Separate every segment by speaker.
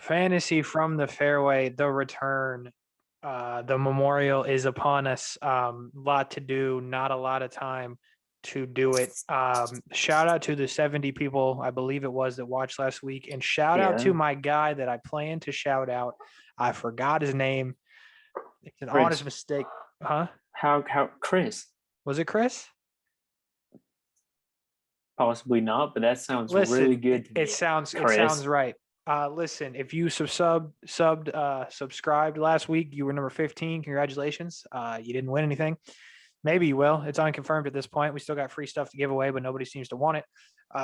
Speaker 1: Fantasy from the fairway, the return, the memorial is upon us. Lot to do, not a lot of time to do it. Shout out to the 70 people, I believe it was, that watched last week. And shout out to
Speaker 2: Yeah.
Speaker 1: my guy that I plan to shout out. I forgot his name. It's an honest
Speaker 2: Chris.
Speaker 1: mistake. Huh?
Speaker 2: How Chris?
Speaker 1: Was it Chris?
Speaker 2: Possibly not, but that sounds
Speaker 1: Listen,
Speaker 2: really good to
Speaker 1: it
Speaker 2: me.
Speaker 1: sounds
Speaker 2: Chris.
Speaker 1: right. Listen, if you subscribed last week, you were number 15. Congratulations. You didn't win anything. Maybe you will. It's unconfirmed at this point. We still got free stuff to give away, but nobody seems to want it.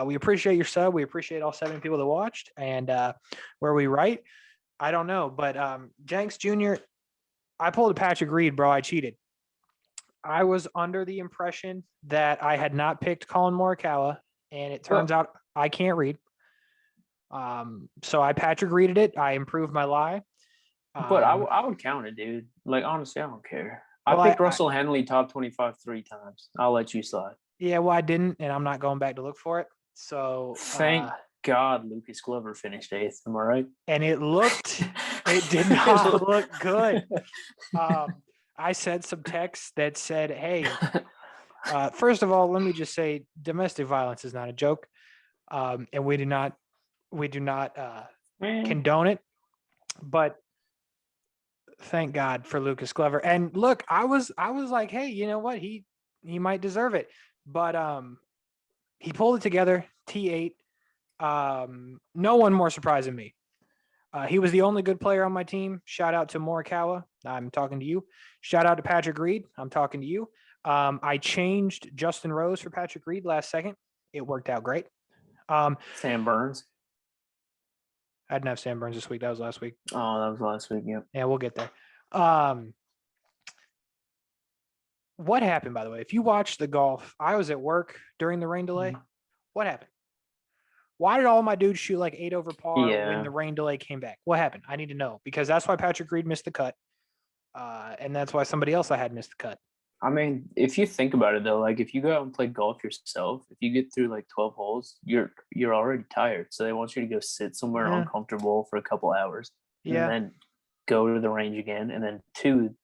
Speaker 1: We appreciate your sub. We appreciate all 7 people that watched. And where we right, I don't know. But Jenks Jr., I pulled a Patrick Reed, bro. I cheated. I was under the impression that I had not picked Colin Morikawa, and it turns out I can't read. So I Patrick Reeded it. I improved my lie.
Speaker 2: But I would count it, dude. Like, honestly, I don't care.
Speaker 1: Well,
Speaker 2: I picked Russell Henley top 25 3 times. I'll let you slide.
Speaker 1: Yeah, well, I didn't, and I'm not going back to look for it. So
Speaker 2: Thank God Lucas Glover finished 8th. Am I right?
Speaker 1: And it did not look good. I sent some texts that said, hey, first of all, let me just say domestic violence is not a joke. And we do not condone it. But thank God for Lucas Glover. And look, I was like, hey, you know what? He might deserve it. But he pulled it together, T8. No one more surprised than me. He was the only good player on my team. Shout out to Morikawa. I'm talking to you. Shout out to Patrick Reed. I'm talking to you. I changed Justin Rose for Patrick Reed last second. It worked out great.
Speaker 2: Sam Burns.
Speaker 1: I didn't have Sam Burns this week. That was last week.
Speaker 2: Oh, that was last week. Yep.
Speaker 1: Yeah, we'll get there. What happened, by the way? If you watched the golf, I was at work during the rain delay. What happened? Why did all my dudes shoot like 8 over par when the rain delay came back? What happened? I need to know, because that's why Patrick Reed missed the cut. And that's why somebody else I had missed the cut.
Speaker 2: I mean, if you think about it, though, like if you go out and play golf yourself, if you get through like 12 holes, you're already tired. So they want you to go sit somewhere uncomfortable for a couple hours and then go to the range again. And then 2,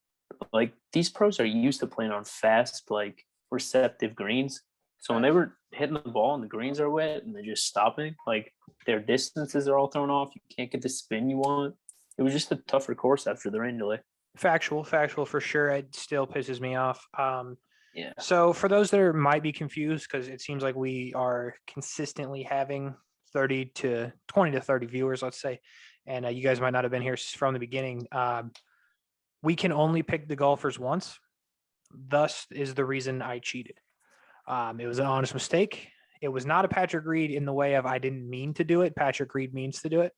Speaker 2: like these pros are used to playing on fast, like receptive greens. So when they were hitting the ball and the greens are wet and they're just stopping, like their distances are all thrown off. You can't get the spin you want. It was just a tougher course after the rain delay.
Speaker 1: Factual for sure. It still pisses me off.
Speaker 2: Yeah.
Speaker 1: So for those that might be confused, because it seems like we are consistently having 20 to 30 viewers, let's say, and you guys might not have been here from the beginning. We can only pick the golfers once. Thus is the reason I cheated. It was an honest mistake. It was not a Patrick Reed in the way of I didn't mean to do it. Patrick Reed means to do it.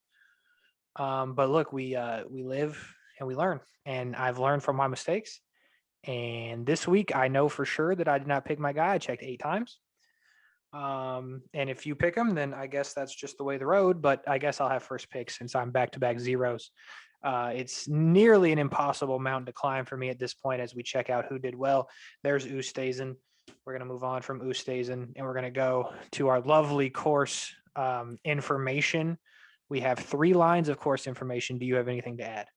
Speaker 1: But look, we live and we learn, and I've learned from my mistakes. And this week, I know for sure that I did not pick my guy. I checked 8 times. And if you pick him, then I guess that's just the way of the road. But I guess I'll have first pick since I'm back-to-back zeros. It's nearly an impossible mountain to climb for me at this point as we check out who did well. There's Oosthuizen. We're going to move on from Oosthuizen, and we're going to go to our lovely course information. We have 3 lines of course information. Do you have anything to add?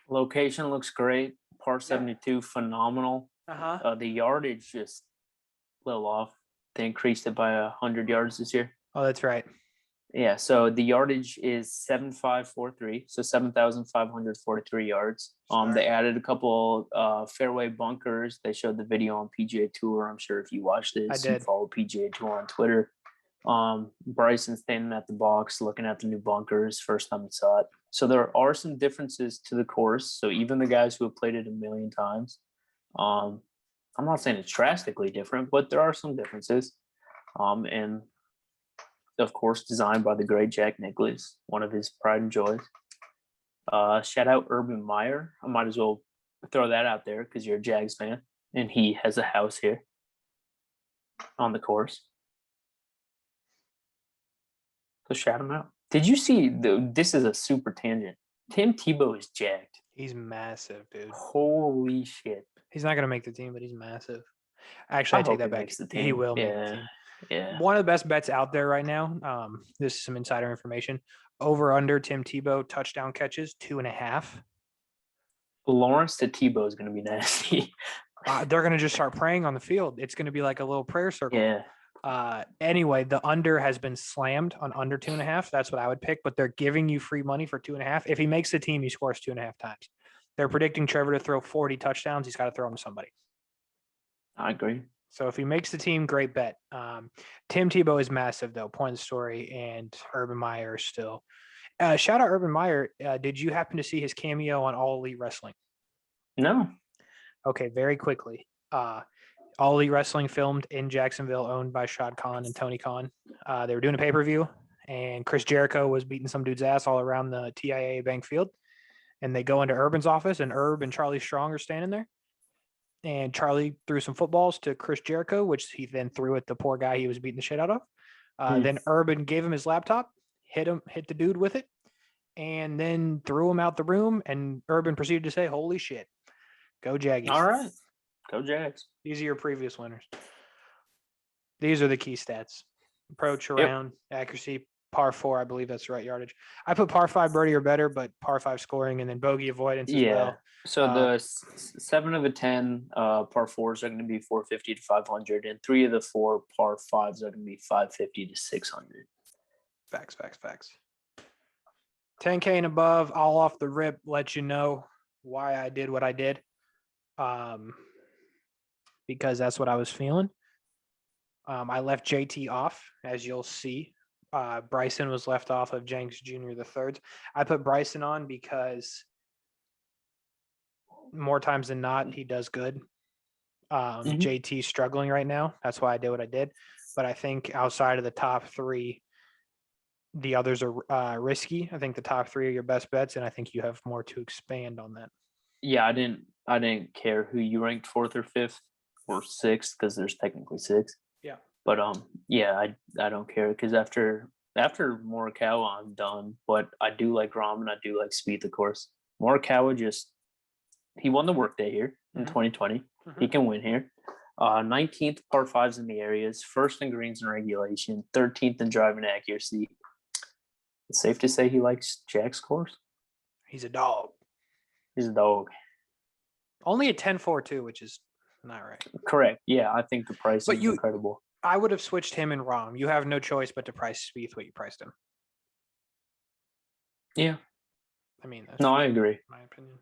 Speaker 2: Location looks great. Par 72, phenomenal. The yardage just a little off. They increased it by 100 yards this year.
Speaker 1: Oh, that's right.
Speaker 2: Yeah, so the yardage is 7,543, so 7,543 yards. They added a couple fairway bunkers. They showed the video on PGA Tour. I'm sure if you watched this, you follow PGA Tour on Twitter. Bryson standing at the box, looking at the new bunkers, first time he saw it. So there are some differences to the course. So even the guys who have played it a million times, I'm not saying it's drastically different, but there are some differences. And of course, designed by the great Jack Nicklaus, one of his pride and joys. Shout out Urban Meyer. I might as well throw that out there because you're a Jags fan, and he has a house here on the course. So shout him out. Did you see, this is a super tangent. Tim Tebow is jacked.
Speaker 1: He's massive, dude.
Speaker 2: Holy shit.
Speaker 1: He's not going to make the team, but he's massive. Actually, I take that back. He will make the team.
Speaker 2: Yeah.
Speaker 1: One of the best bets out there right now, this is some insider information. Over under Tim Tebow touchdown catches 2.5.
Speaker 2: Lawrence to Tebow is going to be nasty.
Speaker 1: They're going to just start praying on the field. It's going to be like a little prayer circle.
Speaker 2: Yeah.
Speaker 1: Anyway, the under has been slammed on under 2.5. That's what I would pick, but they're giving you free money for 2.5. If he makes the team, he scores 2.5 times. They're predicting Trevor to throw 40 touchdowns. He's got to throw them to somebody.
Speaker 2: I agree.
Speaker 1: So if he makes the team, great bet. Tim Tebow is massive, though. Point of the story, and Urban Meyer still. Shout out Urban Meyer. Did you happen to see his cameo on All Elite Wrestling?
Speaker 2: No.
Speaker 1: Okay, very quickly. All Elite Wrestling filmed in Jacksonville, owned by Shad Khan and Tony Khan. They were doing a pay-per-view, and Chris Jericho was beating some dude's ass all around the TIAA Bank Field. And they go into Urban's office, and Urb and Charlie Strong are standing there. And Charlie threw some footballs to Chris Jericho, which he then threw at the poor guy he was beating the shit out of. Then Urban gave him his laptop, hit the dude with it, and then threw him out the room. And Urban proceeded to say, "Holy shit, go Jaggies!"
Speaker 2: All right, go Jags.
Speaker 1: These are your previous winners. These are the key stats: approach, around, accuracy, par 4. I believe that's the right yardage. I put par 5 birdie or better, but par 5 scoring and then bogey avoidance as well.
Speaker 2: So the 7 of the 10 par 4s are going to be 450 to 500, and 3 of the 4 par 5s are going to be 550 to 600.
Speaker 1: Facts. 10K and above, I'll off the rip let you know why I did what I did. Because that's what I was feeling. I left JT off, as you'll see. Bryson was left off of Jenks Jr. the third. I put Bryson on because more times than not, he does good. JT's struggling right now. That's why I did what I did. But I think outside of the top 3, the others are risky. I think the top 3 are your best bets, and I think you have more to expand on that.
Speaker 2: Yeah, I didn't care who you ranked 4th or 5th or 6th because there's technically 6.
Speaker 1: Yeah.
Speaker 2: But yeah, I don't care because after Morikawa, I'm done. But I do like Rahm and I do like Spieth, of course. Morikawa he won the workday here in 2020. He can win here. 19th par 5s in the areas, 1st in greens and regulation, 13th in driving accuracy. It's safe to say he likes Jack's course.
Speaker 1: He's a dog.
Speaker 2: He's a dog.
Speaker 1: Only a 10-4 too, which is not right.
Speaker 2: Correct. Yeah, I think the price is incredible.
Speaker 1: I would have switched him and Rahm. You have no choice but to price Spieth what you priced him.
Speaker 2: Yeah.
Speaker 1: I mean, that's
Speaker 2: I agree.
Speaker 1: My opinion.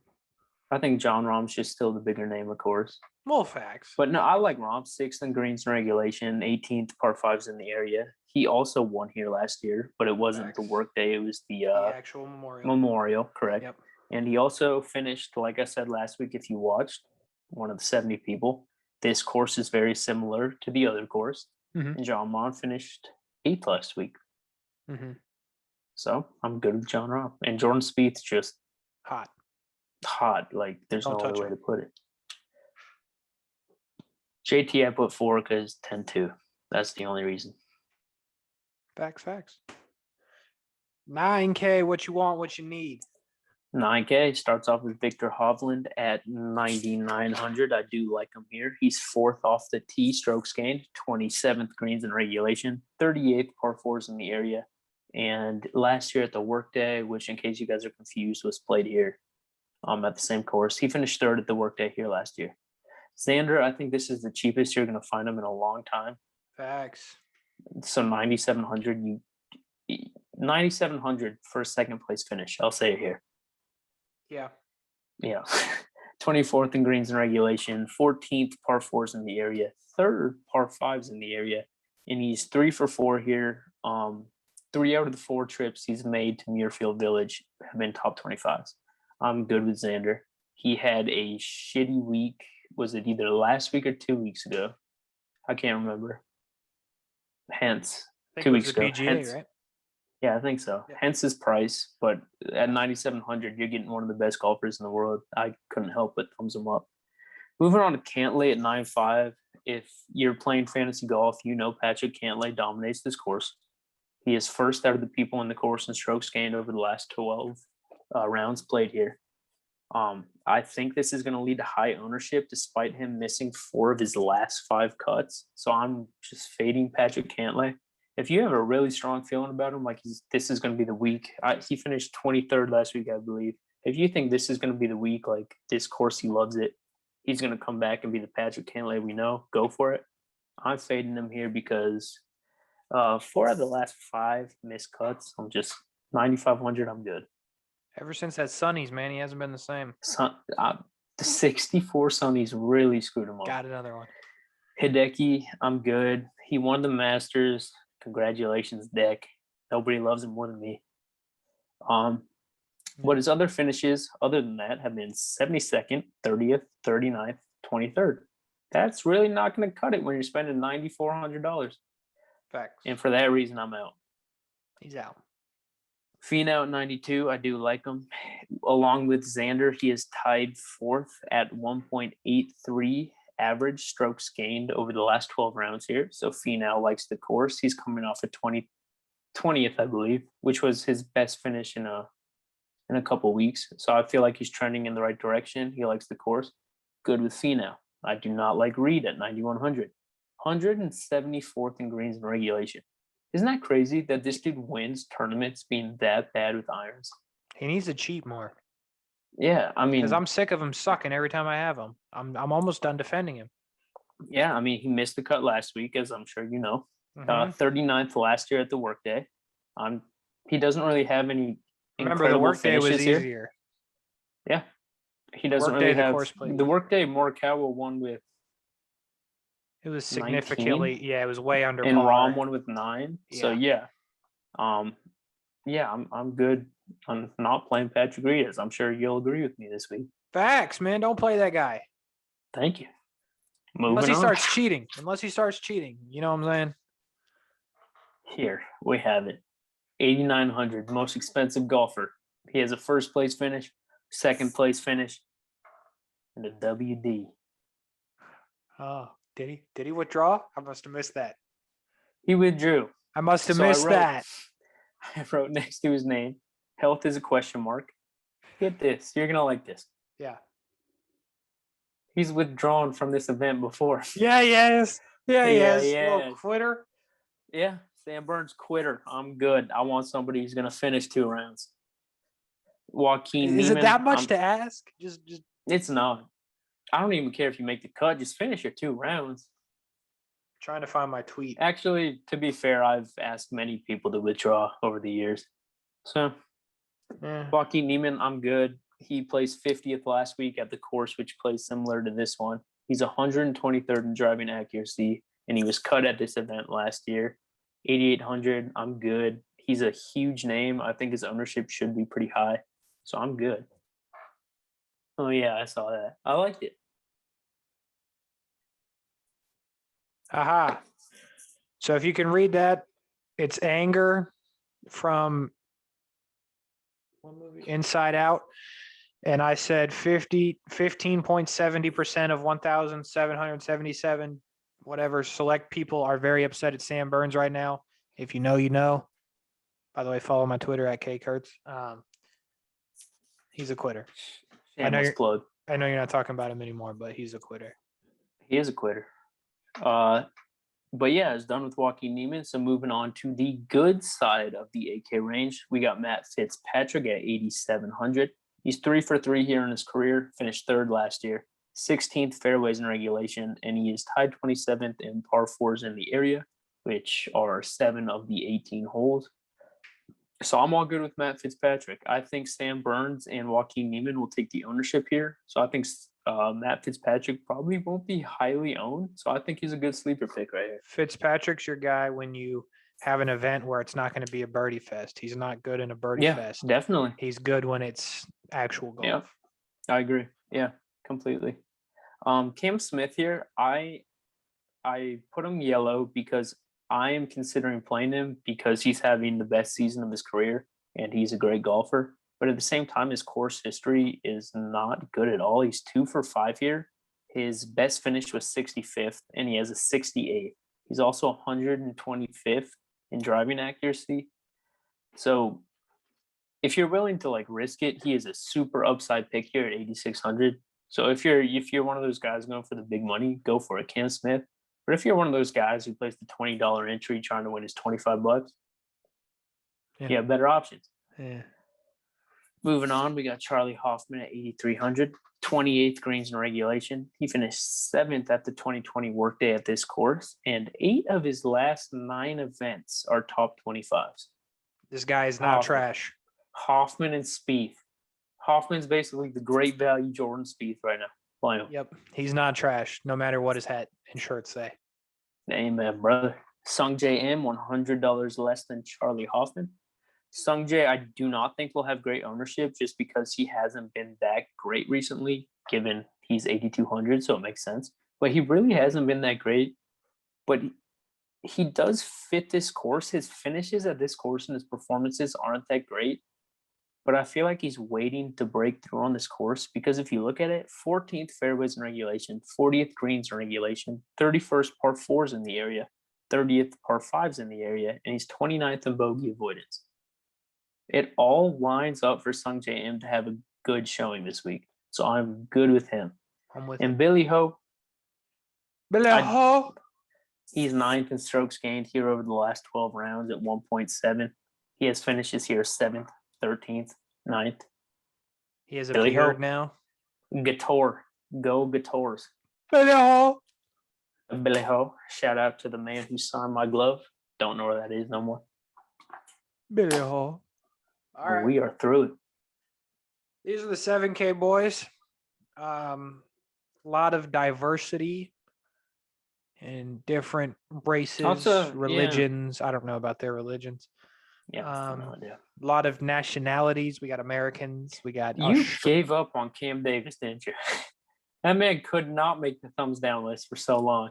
Speaker 2: I think John Rahm's just still the bigger name, of course.
Speaker 1: Well, facts.
Speaker 2: But no, I like Rahm. 6th in greens and regulation, 18th par 5s in the area. He also won here last year, but it wasn't the workday. It was the
Speaker 1: actual
Speaker 2: Memorial, correct.
Speaker 1: Yep.
Speaker 2: And he also finished, like I said last week, if you watched, one of the 70 people. This course is very similar to the other course. And John Rahm finished 8th last week. So I'm good with John Rahm. And Jordan Spieth's just
Speaker 1: hot.
Speaker 2: Like there's no other way to put it. JT I put 4 because 10-2. That's the only reason.
Speaker 1: Facts. 9K, what you want, what you need.
Speaker 2: 9K starts off with Victor Hovland at 9,900. I do like him here. He's 4th off the tee, strokes gained, 27th greens in regulation, 38th par 4s in the area. And last year at the workday, which in case you guys are confused, was played here at the same course. He finished 3rd at the workday here last year. Xander, I think this is the cheapest you're going to find him in a long time.
Speaker 1: Facts.
Speaker 2: So 9,700, 9,700 for a second place finish. I'll say it here.
Speaker 1: Yeah.
Speaker 2: 24th in greens and regulation, 14th par 4s in the area, 3rd par 5s in the area, and he's 3 for 4 here. 3 out of the 4 trips he's made to Muirfield Village have been top 25s. I'm good with Xander. He had a shitty week. Was it either last week or 2 weeks ago? I can't remember. Hence, 2 weeks ago.
Speaker 1: PGA, right?
Speaker 2: Yeah, I think so. Yeah. Hence his price. But at 9,700, you're getting one of the best golfers in the world. I couldn't help but thumbs him up. Moving on to Cantlay at 9.5. If you're playing fantasy golf, you know Patrick Cantlay dominates this course. He is 1st out of the people in the course in strokes gained over the last 12 rounds played here. I think this is going to lead to high ownership despite him missing 4 of his last 5 cuts. So I'm just fading Patrick Cantlay. if you have a really strong feeling about him, like this is going to be the week. He finished 23rd last week, I believe. If you think this is going to be the week, like this course, he loves it. He's going to come back and be the Patrick Cantlay we know. Go for it. I'm fading him here because 4 out of the last 5 missed cuts. I'm just 9,500. I'm good.
Speaker 1: Ever since that Sunnies, man, he hasn't been the same.
Speaker 2: The 64 Sunnies really screwed him up.
Speaker 1: Got another one.
Speaker 2: Hideki, I'm good. He won the Masters. Congratulations, Deck. Nobody loves him more than me. But his other finishes, other than that, have been 72nd, 30th, 39th, 23rd. That's really not going to cut it when you're spending $9,400.
Speaker 1: Facts.
Speaker 2: And for that reason, I'm out.
Speaker 1: He's out.
Speaker 2: Finau at 92, I do like him. Along with Xander, he is tied 4th at 1.83 average strokes gained over the last 12 rounds here. So Finau likes the course. He's coming off a 20th, I believe, which was his best finish in a couple weeks. So I feel like he's trending in the right direction. He likes the course. Good with Finau. I do not like Reed at 9,100. 174th in greens and regulation. Isn't that crazy that this dude wins tournaments being that bad with irons?
Speaker 1: He needs to cheat more.
Speaker 2: Yeah, I mean,
Speaker 1: because I'm sick of him sucking every time I have him. I'm almost done defending him.
Speaker 2: Yeah, I mean, he missed the cut last week, as I'm sure you know.
Speaker 1: Mhm.
Speaker 2: 39th last year at the workday. He doesn't really have any.
Speaker 1: Remember, the workday was easier.
Speaker 2: Here. Yeah, he doesn't
Speaker 1: Workday,
Speaker 2: really
Speaker 1: the
Speaker 2: have
Speaker 1: course plate.
Speaker 2: the workday. Morikawa won with.
Speaker 1: It was significantly,
Speaker 2: 19?
Speaker 1: yeah, it was way under
Speaker 2: And
Speaker 1: par.
Speaker 2: Rahm won with 9. So
Speaker 1: Yeah.
Speaker 2: I'm good on not playing Patrick Reed. As I'm sure you'll agree with me this week.
Speaker 1: Facts, man. Don't play that guy.
Speaker 2: Thank you.
Speaker 1: Unless he
Speaker 2: Moving on.
Speaker 1: starts cheating. You know what I'm saying?
Speaker 2: Here we have it. 8,900, most expensive golfer. He has a first place finish, second place finish, and a WD.
Speaker 1: Oh, did he? Did he withdraw? I must have missed that.
Speaker 2: He withdrew.
Speaker 1: I must have missed that.
Speaker 2: I wrote next to his name, health is a question mark. Get this. You're going to like this.
Speaker 1: Yeah.
Speaker 2: He's withdrawn from this event before.
Speaker 1: Yeah, yes. Yeah,
Speaker 2: Yeah,
Speaker 1: yes.
Speaker 2: yeah.
Speaker 1: Little quitter.
Speaker 2: Yeah, Sam Burns quitter. I'm good. I want somebody who's going to finish 2 rounds. Joaquin
Speaker 1: Is
Speaker 2: Neiman,
Speaker 1: it that much to ask? Just
Speaker 2: It's not. I don't even care if you make the cut. Just finish your 2 rounds.
Speaker 1: trying to find my tweet.
Speaker 2: Actually, to be fair, I've asked many people to withdraw over the years. So, Joaquin Neiman, I'm good. He placed 50th last week at the course, which plays similar to this one. He's 123rd in driving accuracy, and he was cut at this event last year. 8,800, I'm good. He's a huge name. I think his ownership should be pretty high. So I'm good. Oh, yeah, I saw that. I liked it.
Speaker 1: Aha. So if you can read that, it's Anger from what movie? Inside Out. And I said 15.70% of 1,777 whatever select people are very upset at Sam Burns right now. If you know, you know. By the way, follow my Twitter at KKurtz. He's a quitter. I know you're not talking about him anymore, but he's a quitter.
Speaker 2: He is a quitter. But yeah, it's done with Joaquin Neiman. So moving on to the good side of the 8K range, we got Matt Fitzpatrick at 8,700. He's 3 for 3 here in his career, finished 3rd last year, 16th fairways in regulation, and he is tied 27th in par 4s in the area, which are 7 of the 18 holes. So I'm all good with Matt Fitzpatrick. I think Sam Burns and Joaquin Neiman will take the ownership here. So I think Matt Fitzpatrick probably won't be highly owned. So I think he's a good sleeper pick right here.
Speaker 1: Fitzpatrick's your guy when you have an event where it's not going to be a birdie fest. He's not good in a birdie fest.
Speaker 2: Definitely.
Speaker 1: He's good when it's actual golf.
Speaker 2: Yeah, I agree. Yeah, completely. Cam Smith here, I put him yellow because I am considering playing him because he's having the best season of his career and he's a great golfer. But at the same time, his course history is not good at all. He's 2 for 5 here. His best finish was 65th, and he has a 68. He's also 125th in driving accuracy. So if you're willing to risk it, he is a super upside pick here at 8,600. So if you're one of those guys going for the big money, go for it. Cam Smith, But if you're one of those guys who plays the $20 entry trying to win his $25, you have better options.
Speaker 1: Yeah.
Speaker 2: Moving on, we got Charlie Hoffman at 8,300, 28th greens in regulation. He finished 7th at the 2020 workday at this course, and 8 of his last 9 events are top 25s.
Speaker 1: This guy is not trash.
Speaker 2: Hoffman and Spieth. Hoffman's basically the great value Jordan Spieth right now. Play him.
Speaker 1: Yep. He's not trash, no matter what his hat and shirt say.
Speaker 2: Amen, brother. Sung J M, $100 less than Charlie Hoffman. Sung J, I do not think will have great ownership just because he hasn't been that great recently, given he's 8,200, so it makes sense. But he really hasn't been that great. But he does fit this course. His finishes at this course and his performances aren't that great. But I feel like he's waiting to break through on this course because if you look at it, 14th fairways in regulation, 40th greens in regulation, 31st par 4s in the area, 30th par 5s in the area, and he's 29th in bogey avoidance. It all lines up for Sung J M to have a good showing this week. So I'm good with him.
Speaker 1: I'm with
Speaker 2: And
Speaker 1: him.
Speaker 2: Billy Ho.
Speaker 1: Billy Ho.
Speaker 2: He's 9th in strokes gained here over the last 12 rounds at 1.7. He has finishes here 7th, 13th, 9th.
Speaker 1: He has a
Speaker 2: Billy
Speaker 1: beard
Speaker 2: Ho.
Speaker 1: now.
Speaker 2: Guitar. Go Guitars.
Speaker 1: Billy Ho.
Speaker 2: Billy Ho. Shout out to the man who signed my glove. Don't know where that is no more.
Speaker 1: Billy Ho. All right.
Speaker 2: We are through it.
Speaker 1: These are the 7K boys. A lot of diversity in different races, religions. I don't know about their religions.
Speaker 2: Yeah, no idea.
Speaker 1: A lot of nationalities. We got Americans. We got
Speaker 2: You gave up on Cam Davis, didn't you? That man could not make the thumbs down list for so long.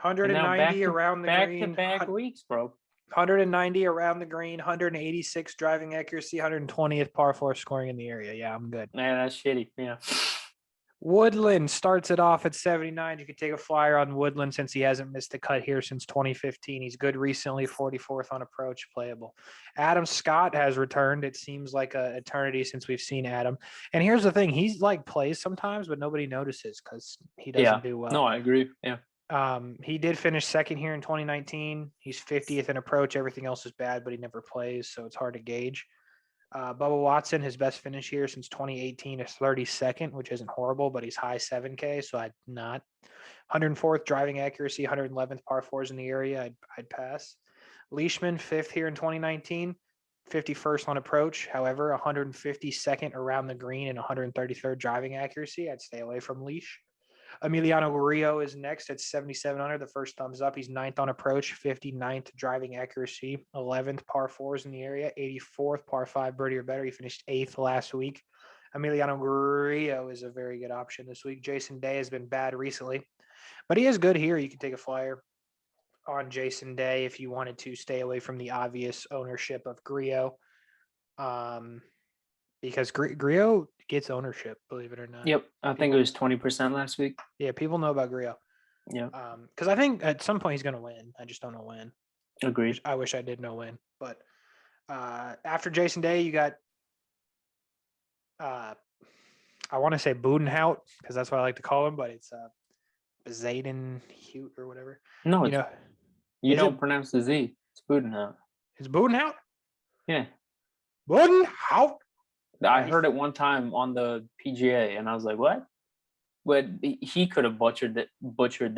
Speaker 1: 190 around the green.
Speaker 2: Back-to-back weeks, bro.
Speaker 1: 190 around the green, 186 driving accuracy, 120th par 4 scoring in the area. Yeah, I'm good.
Speaker 2: Yeah, that's shitty. Yeah.
Speaker 1: Woodland starts it off at 79. You could take a flyer on Woodland since he hasn't missed a cut here since 2015. He's good recently, 44th on approach, playable. Adam Scott has returned. It seems like an eternity since we've seen Adam. And here's the thing. He's like plays sometimes, but nobody notices because he doesn't do well.
Speaker 2: No, I agree. Yeah.
Speaker 1: He did finish second here in 2019. He's 50th in approach. Everything else is bad, but he never plays, so it's hard to gauge. Bubba Watson, his best finish here since 2018 is 32nd, which isn't horrible, but he's high 7K, so I'd not. 104th driving accuracy, 111th par 4s in the area. I'd pass. Leishman, 5th here in 2019, 51st on approach. However, 152nd around the green and 133rd driving accuracy. I'd stay away from Leash. Emiliano Grillo is next at 7,700. The first thumbs up. He's 9th on approach, 59th driving accuracy, 11th par 4s in the area, 84th par 5 birdie or better. He finished 8th last week. Emiliano Grillo is a very good option this week. Jason Day has been bad recently, but he is good here. You can take a flyer on Jason Day if you wanted to stay away from the obvious ownership of Grillo. Because Grillo gets ownership, believe it or not.
Speaker 2: Yep. I think it was 20% last week.
Speaker 1: Yeah, people know about Grillo.
Speaker 2: Yeah.
Speaker 1: Because I think at some point he's going to win. I just don't know when.
Speaker 2: Agreed.
Speaker 1: I wish I did know when. But after Jason Day, you got, I want to say Budenhout, because that's what I like to call him, but it's Zayden Hute or whatever.
Speaker 2: No, you don't pronounce the Z. It's Budenhout.
Speaker 1: It's Budenhout?
Speaker 2: Yeah.
Speaker 1: Budenhout?
Speaker 2: I heard it one time on the PGA, and I was like, "What?" But he could have butchered the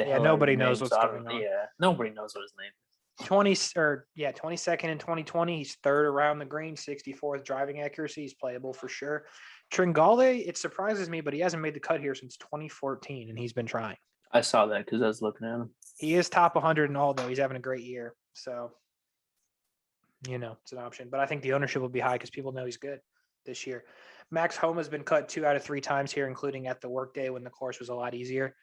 Speaker 2: hell.
Speaker 1: Nobody
Speaker 2: out of
Speaker 1: knows
Speaker 2: name,
Speaker 1: what's
Speaker 2: so
Speaker 1: going on.
Speaker 2: Yeah, nobody knows what his name is.
Speaker 1: 22nd in 2020. He's 3rd around the green, 64th driving accuracy. He's playable for sure. Tringale, it surprises me, but he hasn't made the cut here since 2014, and he's been trying.
Speaker 2: I saw that because I was looking at him.
Speaker 1: He is top 100 in all, though. He's having a great year, so it's an option. But I think the ownership will be high because people know he's good this year. Max Homa has been cut 2 out of 3 times here, including at the workday when the course was a lot easier.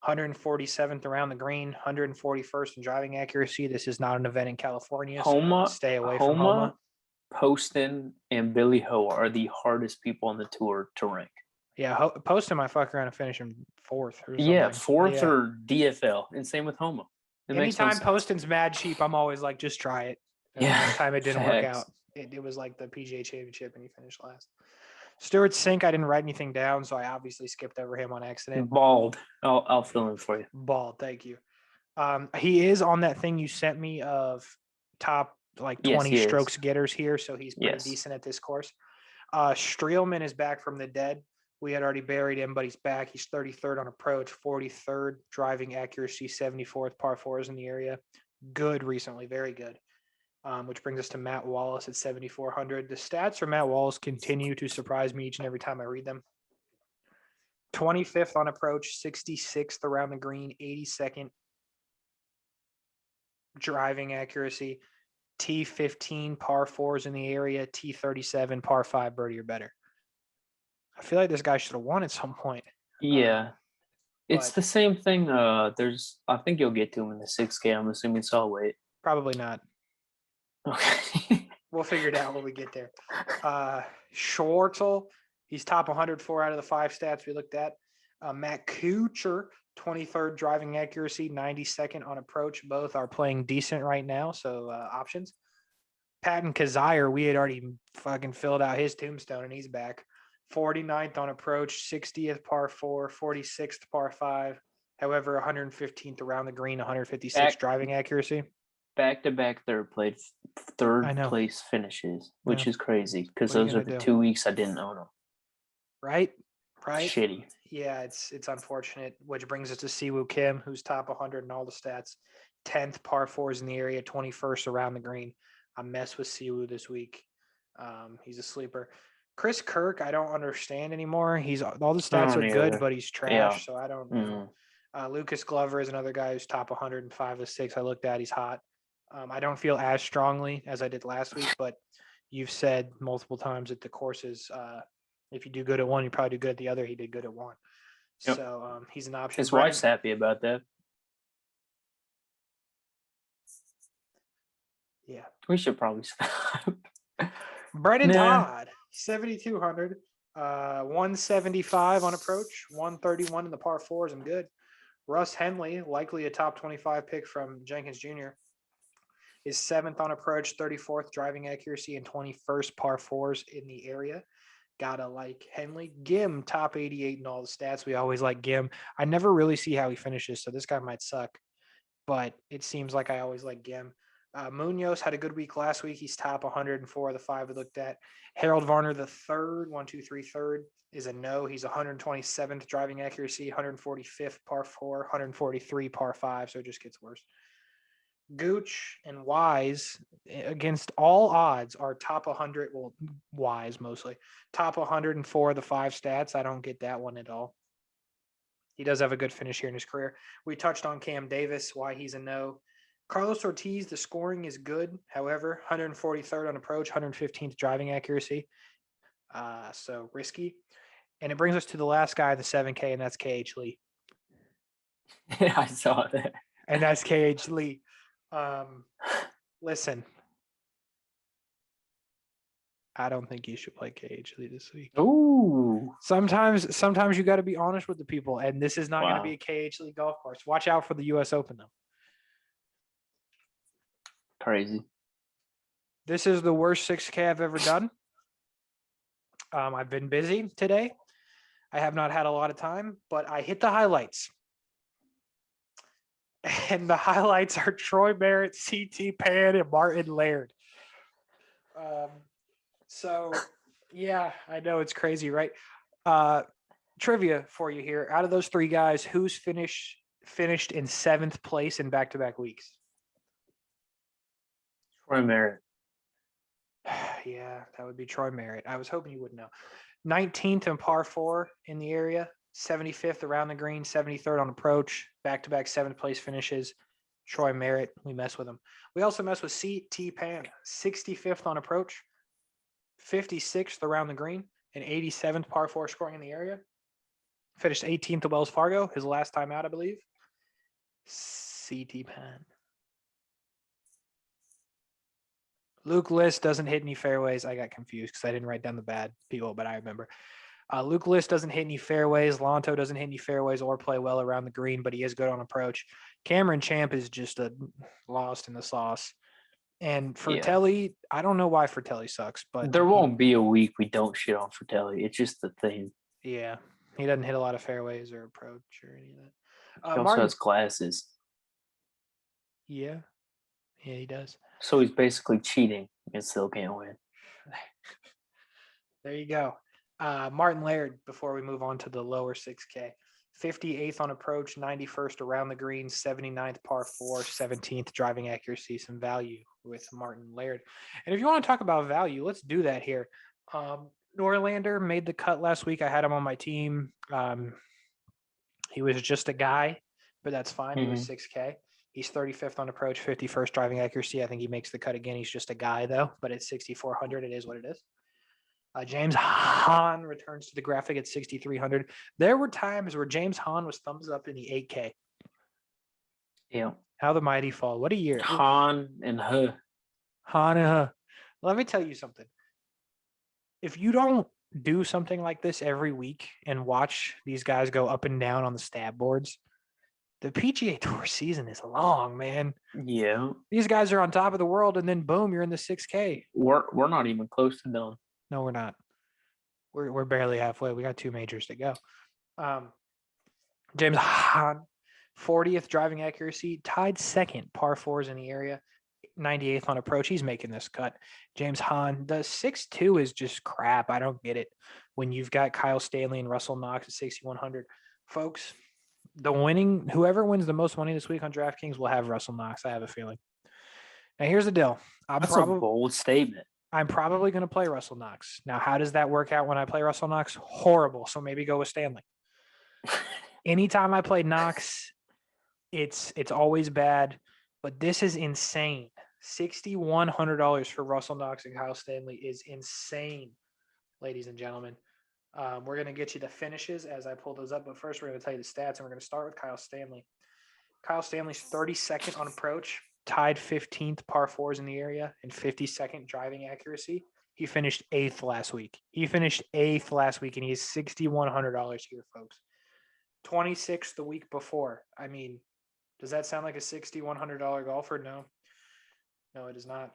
Speaker 1: 147th around the green, 141st in driving accuracy. This is not an event in California, so stay away from Homa.
Speaker 2: Poston and Billy Ho are the hardest people on the tour to rank.
Speaker 1: Yeah, Poston might fuck around and finish him 4th. Or something.
Speaker 2: Yeah, 4th or DFL, and same with Homa.
Speaker 1: Anytime Poston's mad cheap, I'm always like, just try it. And one time it didn't work out. It was like the PGA Championship, and he finished last. Stuart Sink, I didn't write anything down, so I obviously skipped over him on accident.
Speaker 2: Bald. I'll fill in for you.
Speaker 1: Bald, thank you. He is on that thing you sent me of top like
Speaker 2: Yes,
Speaker 1: 20
Speaker 2: he is.
Speaker 1: strokes getters here, so he's pretty
Speaker 2: Yes.
Speaker 1: decent at this course. Streelman is back from the dead. We had already buried him, but he's back. He's 33rd on approach, 43rd driving accuracy, 74th par fours in the area. Good recently, very good. Which brings us to Matt Wallace at 7,400. The stats for Matt Wallace continue to surprise me each and every time I read them. 25th on approach, 66th around the green, 82nd driving accuracy, T15 par fours in the area, T37 par five birdie or better. I feel like this guy should have won at some point.
Speaker 2: Yeah. It's
Speaker 1: but
Speaker 2: the same thing. I think you'll get to him in the 6K. I'm assuming so. I'll wait.
Speaker 1: probably not.
Speaker 2: Okay.
Speaker 1: We'll figure it out when we get there. Schwartzel, he's top 104 out of the 5 stats we looked at. Matt Kuchar, 23rd driving accuracy, 92nd on approach. Both are playing decent right now, so options. Patton Kazire, we had already fucking filled out his tombstone, and he's back. 49th on approach, 60th par 4, 46th par 5. However, 115th around the green, 156 driving accuracy.
Speaker 2: Back-to-back third place finishes, which is crazy because those are the 2 weeks I didn't own them.
Speaker 1: Right?
Speaker 2: Shitty.
Speaker 1: Yeah, it's unfortunate, which brings us to Siwoo Kim, who's top 100 in all the stats. 10th par fours in the area, 21st around the green. I mess with Siwoo this week. He's a sleeper. Chris Kirk, I don't understand anymore. All the stats are good, but he's trash, so I don't know. Lucas Glover is another guy who's top 105 to 6. I looked at, he's hot. I don't feel as strongly as I did last week, but you've said multiple times that the courses, if you do good at one, you probably do good at the other. He did good at one. Yep. So he's an option.
Speaker 2: His wife's happy about that.
Speaker 1: Yeah.
Speaker 2: We should probably stop.
Speaker 1: Brendan Todd, 7,200, 175 on approach, 131 in the par fours. I'm good. Russ Henley, likely a top 25 pick from Jenkins Jr., is 7th on approach, 34th driving accuracy, and 21st par fours in the area. Gotta like Henley. Gim, top 88 in all the stats. We always like Gim. I never really see how he finishes, so this guy might suck. But it seems like I always like Gim. Munoz had a good week last week. He's top 104 of the 5 we looked at. Harold Varner, the third, 1, 2, 3, third, is a no. He's 127th driving accuracy, 145th par 4, 143 par 5, so it just gets worse. Gooch and Wise, against all odds, are top 100. Well, Wise mostly. Top 104 of the 5 stats. I don't get that one at all. He does have a good finish here in his career. We touched on Cam Davis, why he's a no. Carlos Ortiz, the scoring is good. However, 143rd on approach, 115th driving accuracy. So risky. And it brings us to the last guy, the 7K, and that's KH Lee.
Speaker 2: Yeah, I saw that.
Speaker 1: And that's KH Lee. Listen, I don't think you should play KH Lee this week.
Speaker 2: Ooh.
Speaker 1: Sometimes you got to be honest with the people, and this is not going to be a KH Lee golf course. Watch out for the U.S. Open, though.
Speaker 2: Crazy.
Speaker 1: This is the worst 6K I've ever done. I've been busy today. I have not had a lot of time, but I hit the highlights. And the highlights are Troy Merritt, CT Pan, and Martin Laird. So, yeah, I know it's crazy, right? Trivia for you here. Out of those 3 guys, who's finished in 7th place in back-to-back weeks?
Speaker 2: Troy Merritt.
Speaker 1: Yeah, that would be Troy Merritt. I was hoping you would know. 19th in par 4 in the area, 75th around the green, 73rd on approach, back-to-back 7th place finishes. Troy Merritt, we mess with him. We also mess with CT Pan, 65th on approach, 56th around the green, and 87th par 4 scoring in the area. Finished 18th at Wells Fargo, his last time out, I believe. CT Pan. Luke List doesn't hit any fairways. I got confused because I didn't write down the bad people, but I remember. Luke List doesn't hit any fairways. Lonto doesn't hit any fairways or play well around the green, but he is good on approach. Cameron Champ is just lost in the sauce. And Fratelli, I don't know why Fratelli sucks, but
Speaker 2: there won't be a week we don't shit on Fratelli. It's just the thing.
Speaker 1: Yeah, he doesn't hit a lot of fairways or approach or any of that.
Speaker 2: He also has glasses.
Speaker 1: Yeah, he does.
Speaker 2: So he's basically cheating and still can't win.
Speaker 1: There you go. Martin Laird, before we move on to the lower 6K, 58th on approach, 91st around the green, 79th par 4, 17th driving accuracy, some value with Martin Laird. And if you want to talk about value, let's do that here. Norlander made the cut last week. I had him on my team. He was just a guy, but that's fine. He was 6K. He's 35th on approach, 51st driving accuracy. I think he makes the cut again. He's just a guy, though, but at 6,400, it is what it is. James Hahn returns to the graphic at 6,300. There were times where James Hahn was thumbs up in the 8K.
Speaker 2: Yeah.
Speaker 1: How the mighty fall. What a year.
Speaker 2: Han and her.
Speaker 1: Han and her. Let me tell you something. If you don't do something like this every week and watch these guys go up and down on the stat boards, the PGA Tour season is long, man.
Speaker 2: Yeah.
Speaker 1: These guys are on top of the world, and then boom, you're in the 6K.
Speaker 2: We're not even close to done.
Speaker 1: No, we're not. We're barely halfway. We got 2 majors to go. James Hahn, 40th driving accuracy, tied second, par 4s in the area, 98th on approach. He's making this cut. James Hahn, the 6-2 is just crap. I don't get it. When you've got Kyle Stanley and Russell Knox at 6,100, folks, whoever wins the most money this week on DraftKings will have Russell Knox. I have a feeling. Now here's the deal.
Speaker 2: That's a bold statement.
Speaker 1: I'm probably going to play Russell Knox. Now, how does that work out when I play Russell Knox? Horrible. So maybe go with Stanley. Anytime I play Knox, it's always bad. But this is insane. $6,100 for Russell Knox and Kyle Stanley is insane, ladies and gentlemen. We're going to get you the finishes as I pull those up. But first, we're going to tell you the stats, and we're going to start with Kyle Stanley. Kyle Stanley's 32nd on approach, tied 15th par 4s in the area, and 52nd driving accuracy. He finished 8th last week. And he is $6,100 here, folks. 26th the week before. I mean, does that sound like a $6,100 golfer? No, it is not.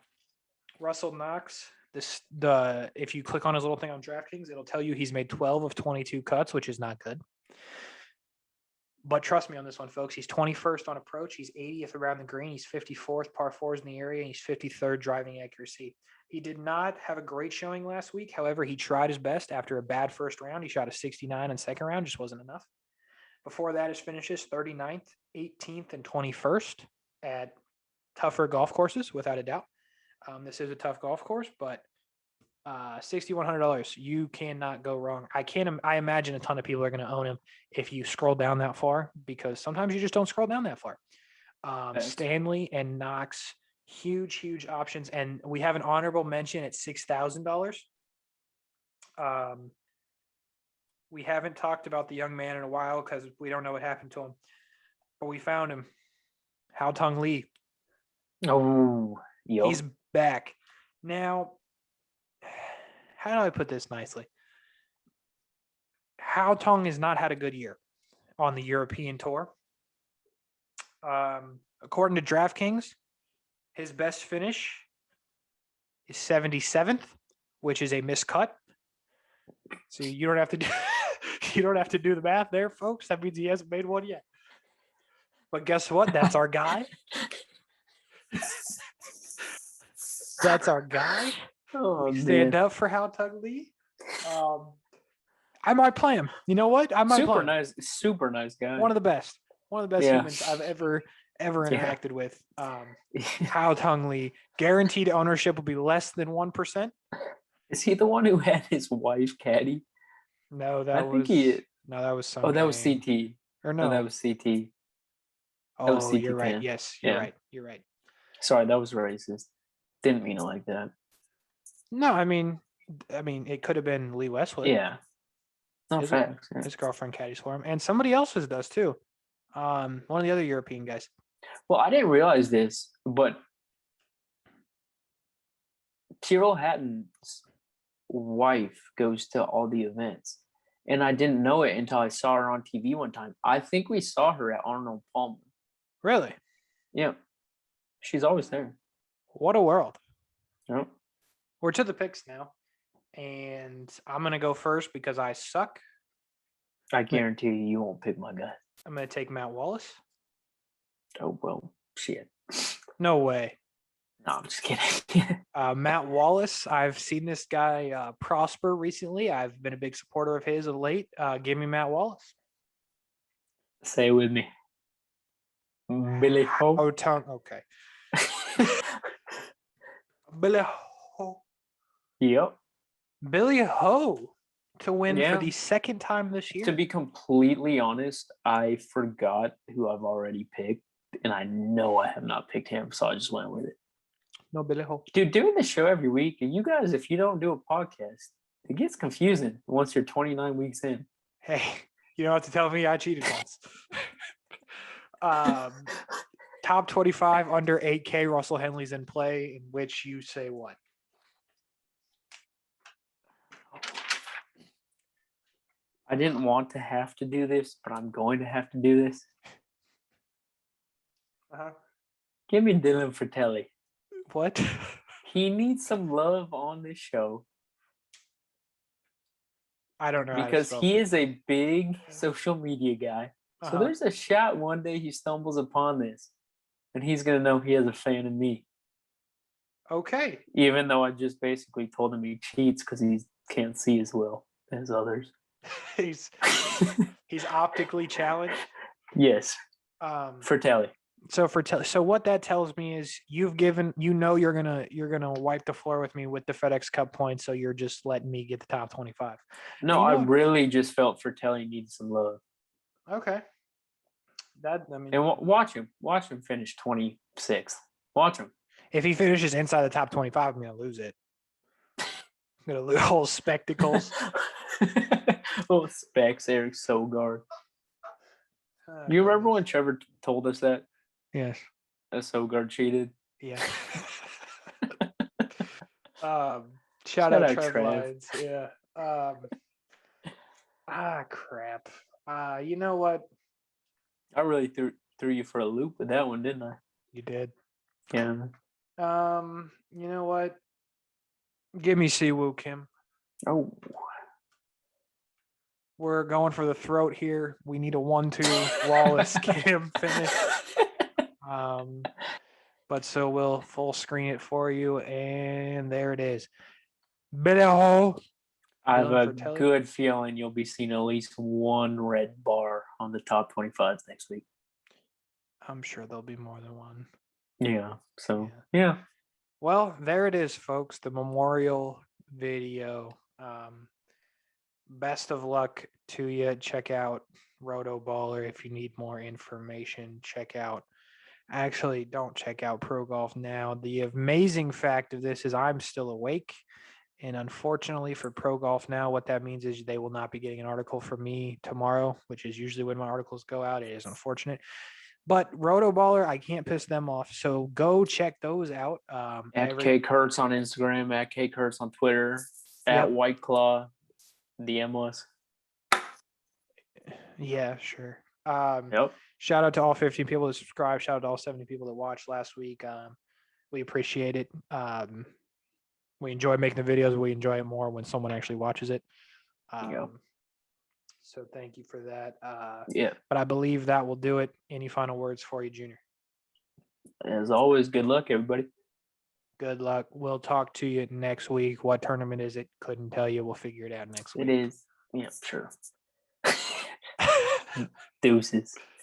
Speaker 1: Russell Knox. If you click on his little thing on DraftKings, it'll tell you he's made 12 of 22 cuts, which is not good. But trust me on this one, folks. He's 21st on approach. He's 80th around the green. He's 54th par 4s in the area. And he's 53rd driving accuracy. He did not have a great showing last week. However, he tried his best after a bad first round. He shot a 69 in second round. Just wasn't enough. Before that, his finishes 39th, 18th, and 21st at tougher golf courses, without a doubt. This is a tough golf course, but $6,100, you cannot go wrong. I imagine a ton of people are going to own him if you scroll down that far, because sometimes you just don't scroll down that far. Stanley and Knox, huge options. And we have an honorable mention at $6,000. We haven't talked about the young man in a while because we don't know what happened to him, but we found him. Hao Tung Lee.
Speaker 2: Oh, yo.
Speaker 1: He's back. Now, how do I put this nicely? Hao Tung has not had a good year on the European tour. According to DraftKings, his best finish is 77th, which is a miscut. So you don't have to do the math there, folks. That means he hasn't made one yet. But guess what? That's our guy. That's our guy.
Speaker 2: Oh,
Speaker 1: we stand up for Hao Tung Lee. I might play him. You know what? I might play him.
Speaker 2: Super nice guy.
Speaker 1: One of the best humans I've ever interacted with. Hao Tung Lee. Guaranteed ownership will be less than 1%.
Speaker 2: Is he the one who had his wife caddy?
Speaker 1: No, that was some.
Speaker 2: Oh, that was CT.
Speaker 1: Or no,
Speaker 2: that was CT.
Speaker 1: Oh,
Speaker 2: was CT
Speaker 1: you're right.
Speaker 2: 10.
Speaker 1: Yes, you're right. You're right.
Speaker 2: Sorry, that was racist. Didn't mean it like that.
Speaker 1: No, I mean, it could have been Lee Westwood.
Speaker 2: Yeah. No facts.
Speaker 1: His girlfriend caddies for him, and somebody else's does too. One of the other European guys.
Speaker 2: Well, I didn't realize this, but Tyrrell Hatton's wife goes to all the events, and I didn't know it until I saw her on TV one time. I think we saw her at Arnold Palmer.
Speaker 1: Really?
Speaker 2: Yeah. She's always there.
Speaker 1: What a world.
Speaker 2: Yep.
Speaker 1: We're to the picks now, and I'm going to go first because I suck.
Speaker 2: I guarantee you won't pick my guy.
Speaker 1: I'm going to take Matt Wallace.
Speaker 2: Oh, well, shit.
Speaker 1: No way.
Speaker 2: No, I'm just kidding.
Speaker 1: Matt Wallace, I've seen this guy prosper recently. I've been a big supporter of his of late. Give me Matt Wallace.
Speaker 2: Say it with me. Billy Ho.
Speaker 1: Oh, tongue. Okay. Billy Ho.
Speaker 2: Yep.
Speaker 1: Billy Ho to win
Speaker 2: Yeah.
Speaker 1: for the second time this year.
Speaker 2: To be completely honest, I forgot who I've already picked, and I know I have not picked him, so I just went with it.
Speaker 1: No Billy Ho.
Speaker 2: Dude, doing the show every week, and you guys, if you don't do a podcast, it gets confusing once you're 29 weeks in.
Speaker 1: Hey, you don't have to tell me I cheated once. Top 25 under 8K, Russell Henley's in play, in which you say what?
Speaker 2: I didn't want to have to do this, but I'm going to have to do this. Give me Dylan Fratelli.
Speaker 1: What?
Speaker 2: He needs some love on this show.
Speaker 1: I don't know.
Speaker 2: Because he is a big social media guy. So there's a shot one day he stumbles upon this, and he's going to know he has a fan in me.
Speaker 1: Okay.
Speaker 2: Even though I just basically told him he cheats because he can't see as well as others.
Speaker 1: he's optically challenged.
Speaker 2: Yes. Fratelli.
Speaker 1: So so what that tells me is you're gonna wipe the floor with me with the FedEx Cup points, so you're just letting me get the top 25.
Speaker 2: No, I really just felt Fratelli needed some love.
Speaker 1: Okay.
Speaker 2: And watch him finish 26th. Watch him.
Speaker 1: If he finishes inside the top 25, I'm gonna lose it. I'm gonna lose whole spectacles.
Speaker 2: Oh, specs, Eric Sogard. You remember when Trevor told us that?
Speaker 1: Yes.
Speaker 2: That Sogard cheated?
Speaker 1: Yeah. Shout out Trev Lyons. Yeah. Crap. You know what?
Speaker 2: I really threw you for a loop with that one, didn't I?
Speaker 1: You did.
Speaker 2: Yeah.
Speaker 1: You know what? Give me Siwoo Kim.
Speaker 2: Oh.
Speaker 1: We're going for the throat here. We need a 1-2 Wallace Kim finish. But so we'll full screen it for you, and there it is. I
Speaker 2: have a good feeling you'll be seeing at least one red bar on the top 25s next week.
Speaker 1: I'm sure there'll be more than one.
Speaker 2: Yeah. So, yeah.
Speaker 1: Well, there it is, folks. The memorial video. Best of luck to you. Check out Roto Baller if you need more information. Don't check out Pro Golf Now. The amazing fact of this is I'm still awake. And unfortunately for Pro Golf Now, what that means is they will not be getting an article from me tomorrow, which is usually when my articles go out. It is unfortunate. But Roto Baller, I can't piss them off. So go check those out.
Speaker 2: At K Kurtz on Instagram, at K Kurtz on Twitter, at White Claw, DM us.
Speaker 1: Yeah, sure.
Speaker 2: Yep.
Speaker 1: Shout out to all 15 people that subscribed. Shout out to all 70 people that watched last week. We appreciate it. We enjoy making the videos. We enjoy it more when someone actually watches it. So thank you for that. But I believe that will do it. Any final words for you, Junior?
Speaker 2: As always, good luck, everybody.
Speaker 1: Good luck. We'll talk to you next week. What tournament is it? Couldn't tell you. We'll figure it out next week.
Speaker 2: It is. Yeah, sure. Deuces.